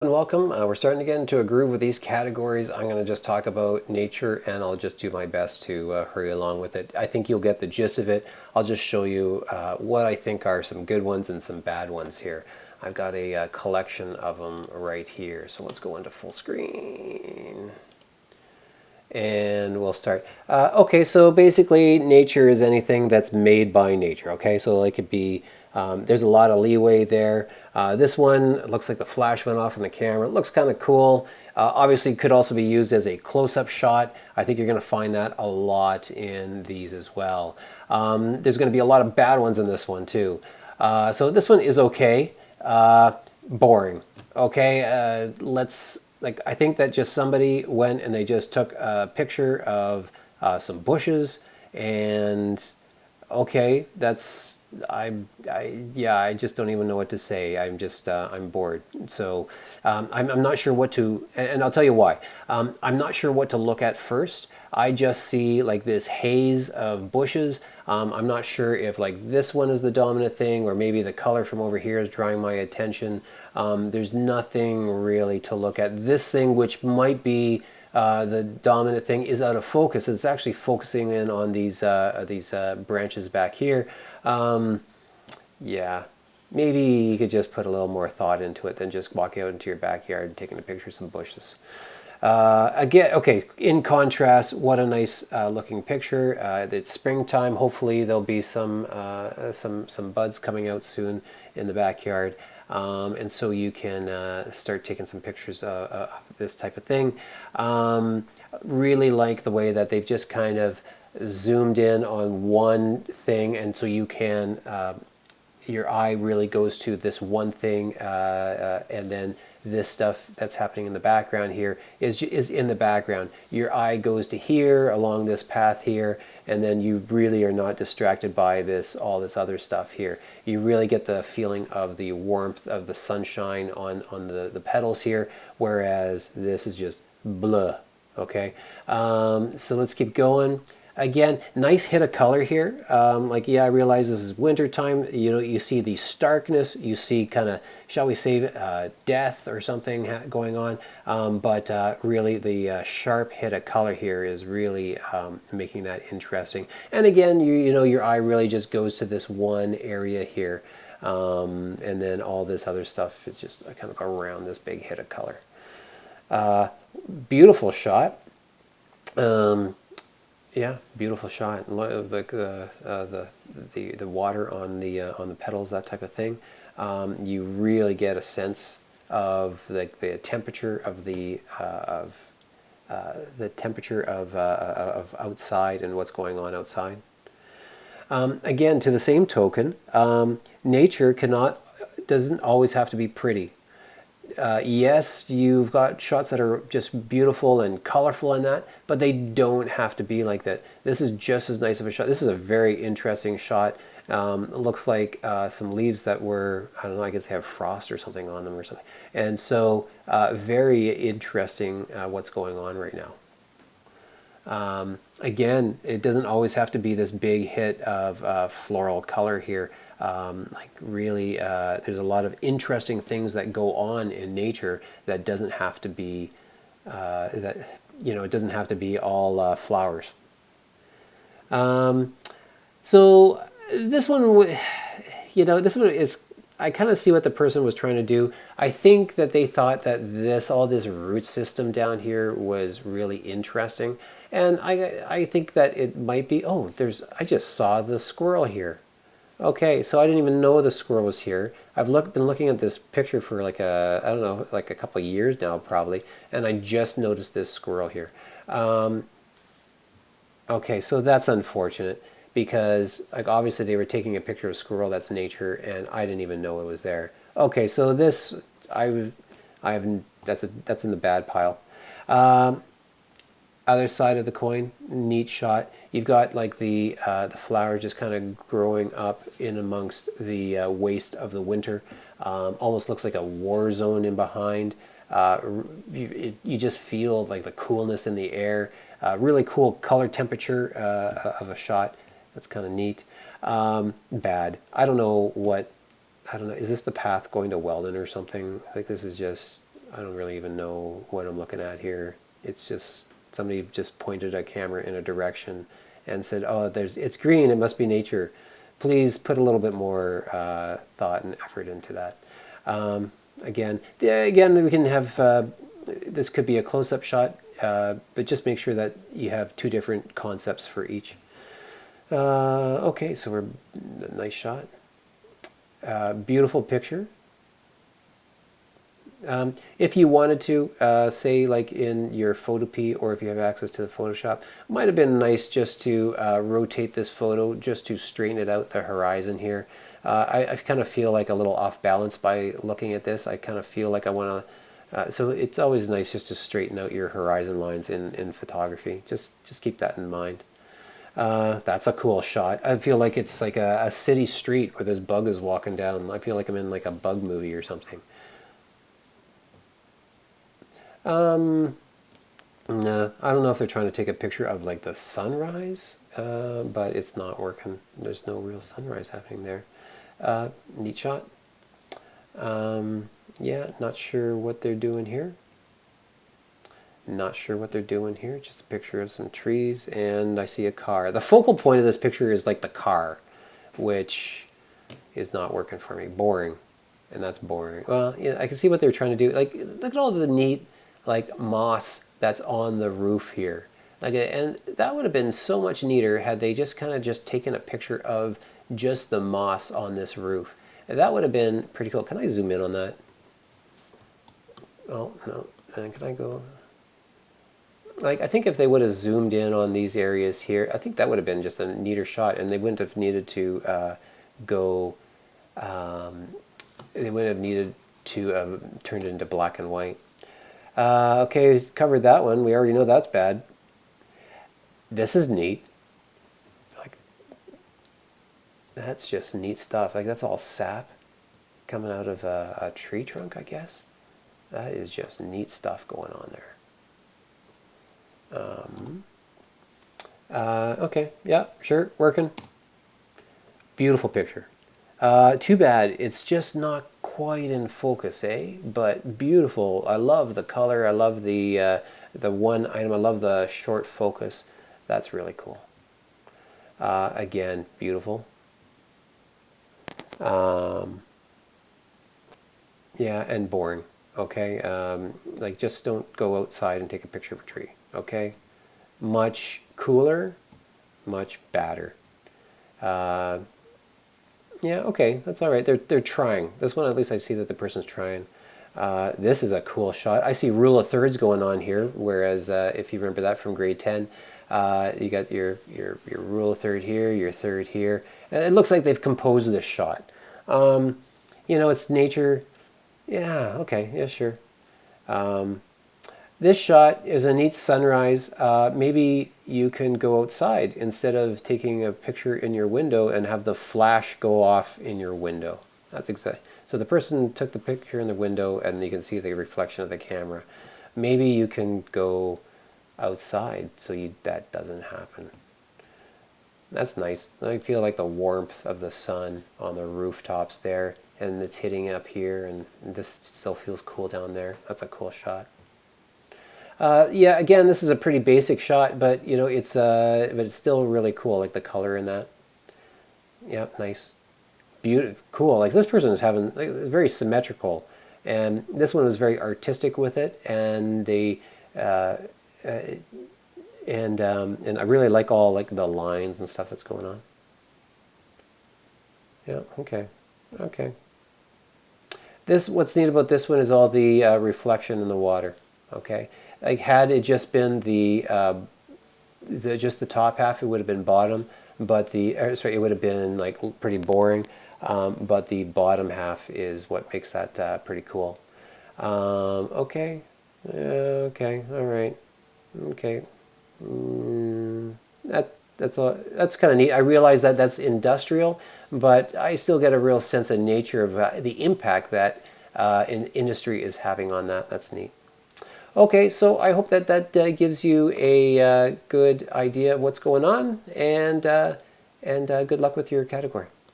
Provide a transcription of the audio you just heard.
Welcome. We're starting to get into a groove with these categories. I'm going to just talk about nature and I'll just do my best to hurry along with it. I think you'll get the gist of it. I'll just show you what I think are some good ones and some bad ones here. I've got a collection of them right here. So let's go into full screen. And we'll start. Okay, so basically nature is anything that's made by nature. Okay, so it could be, there's a lot of leeway there. This one looks like the flash went off in the camera. It looks kind of cool. Obviously could also be used as a close-up shot. I think you're going to find that a lot in these as well. There's going to be a lot of bad ones in this one too. So this one is okay. Boring. Okay, I think that just somebody went and they just took a picture of some bushes and okay, I just don't even know what to say. I'm bored. So I'm not sure what to, and I'll tell you why. I'm not sure what to look at first. I just see like this haze of bushes. I'm not sure if like this one is the dominant thing or maybe the color from over here is drawing my attention. There's nothing really to look at. This thing, which might be the dominant thing, is out of focus. It's actually focusing in on these branches back here. Yeah, maybe you could just put a little more thought into it than just walking out into your backyard and taking a picture of some bushes. Again, okay, in contrast, what a nice looking picture. It's springtime. Hopefully there'll be some buds coming out soon in the backyard. And so you can start taking some pictures of this type of thing. Really like the way that they've just kind of zoomed in on one thing, and so you can, your eye really goes to this one thing, and then this stuff that's happening in the background here is in the background. Your eye goes to here along this path here, and then you really are not distracted by all this other stuff here. You really get the feeling of the warmth of the sunshine on the petals here, whereas this is just blah. Okay, so let's keep going. Again, nice hit of color here. Yeah, I realize this is winter time. You know, you see the starkness. You see kind of, shall we say, death or something going on. But really, the sharp hit of color here is really making that interesting. And again, you know, your eye really just goes to this one area here, and then all this other stuff is just kind of around this big hit of color. Beautiful shot. Yeah, beautiful shot. The water on the petals, that type of thing. You really get a sense of the temperature of the temperature of outside and what's going on outside. Again, to the same token, nature doesn't always have to be pretty. Yes, you've got shots that are just beautiful and colorful in that, but they don't have to be like that. This is just as nice of a shot. This is a very interesting shot. It looks like some leaves that were, I don't know, I guess they have frost or something on them or something. And so very interesting what's going on right now. Again, it doesn't always have to be this big hit of floral color here. Really, there's a lot of interesting things that go on in nature that doesn't have to be, it doesn't have to be all flowers. So this one, this one is, I kind of see what the person was trying to do. I think that they thought that all this root system down here was really interesting. And I think that it might be, I just saw the squirrel here. Okay, so I didn't even know the squirrel was here. I've been looking at this picture for I don't know, like a couple of years now probably, and I just noticed this squirrel here. Okay, so that's unfortunate because obviously they were taking a picture of a squirrel, that's nature, and I didn't even know it was there. Okay, so this, that's in the bad pile. Other side of the coin, neat shot. You've got like the flowers just kind of growing up in amongst the waste of the winter. Almost looks like a war zone in behind. You just feel like the coolness in the air. Really cool color temperature of a shot. That's kind of neat. Bad. I don't know. Is this the path going to Weldon or something? Like this is just, I don't really even know what I'm looking at here. It's just somebody just pointed a camera in a direction and said, "Oh, it's green. It must be nature." Please put a little bit more thought and effort into that. Again, we can have this could be a close-up shot, but just make sure that you have two different concepts for each. Okay, so we're nice shot. Beautiful picture. If you wanted to, say like in your Photopea, or if you have access to the Photoshop, might have been nice just to rotate this photo just to straighten it out, the horizon here. I kind of feel like a little off balance by looking at this. I kind of feel like I want to, so it's always nice just to straighten out your horizon lines in photography. Just keep that in mind. That's a cool shot. I feel like it's like a city street where this bug is walking down. I feel like I'm in like a bug movie or something. No, I don't know if they're trying to take a picture of like the sunrise, but it's not working. There's no real sunrise happening there. Neat shot. Yeah, not sure what they're doing here. Not sure what they're doing here. Just a picture of some trees, and I see a car. The focal point of this picture is like the car, which is not working for me. Boring. And that's boring. Well, yeah, I can see what they're trying to do. Like, look at all the neat like moss that's on the roof here. Like, and that would have been so much neater had they just kind of just taken a picture of just the moss on this roof. And that would have been pretty cool. Can I zoom in on that? Oh, no. And can I go? Like, I think if they would have zoomed in on these areas here, I think that would have been just a neater shot, and they wouldn't have needed to they wouldn't have needed to turn it into black and white. Okay, covered that one. We already know that's bad. This is neat. Like, that's just neat stuff. Like, that's all sap coming out of a tree trunk, I guess. That is just neat stuff going on there. Okay, yeah, sure, working. Beautiful picture. Too bad it's just not quite in focus, eh? But beautiful. I love the color. I love the one item. I love the short focus. That's really cool. Again, beautiful. Yeah, and boring. Okay, like, just don't go outside and take a picture of a tree. Okay, much cooler, much badder. Yeah, okay, that's all right. They're trying. This one, at least I see that the person's trying. This is a cool shot. I see rule of thirds going on here, whereas if you remember that from grade 10, you got your rule of third here, your third here. And it looks like they've composed this shot. You know, it's nature. Yeah, okay, yeah, sure. This shot is a neat sunrise. Maybe you can go outside instead of taking a picture in your window and have the flash go off in your window. That's exactly. So the person took the picture in the window and you can see the reflection of the camera. Maybe you can go outside so that doesn't happen. That's nice. I feel like the warmth of the sun on the rooftops there, and it's hitting up here, and this still feels cool down there. That's a cool shot. Yeah, again, this is a pretty basic shot, but you know, but it's still really cool, like the color in that. Yep, nice, beautiful, cool. Like, this person is having, like, it's very symmetrical, and this one was very artistic with it, and they and I really like all like the lines and stuff that's going on. Yeah, okay, okay. What's neat about this one is all the reflection in the water. Okay, like, had it just been just the top half, it would have been bottom, but it would have been like pretty boring. But the bottom half is what makes that pretty cool. Okay, okay, all right, okay. That's all. That's kind of neat. I realize that that's industrial, but I still get a real sense of nature of the impact that industry is having on that. That's neat. Okay, so I hope that gives you a good idea of what's going on, and good luck with your category.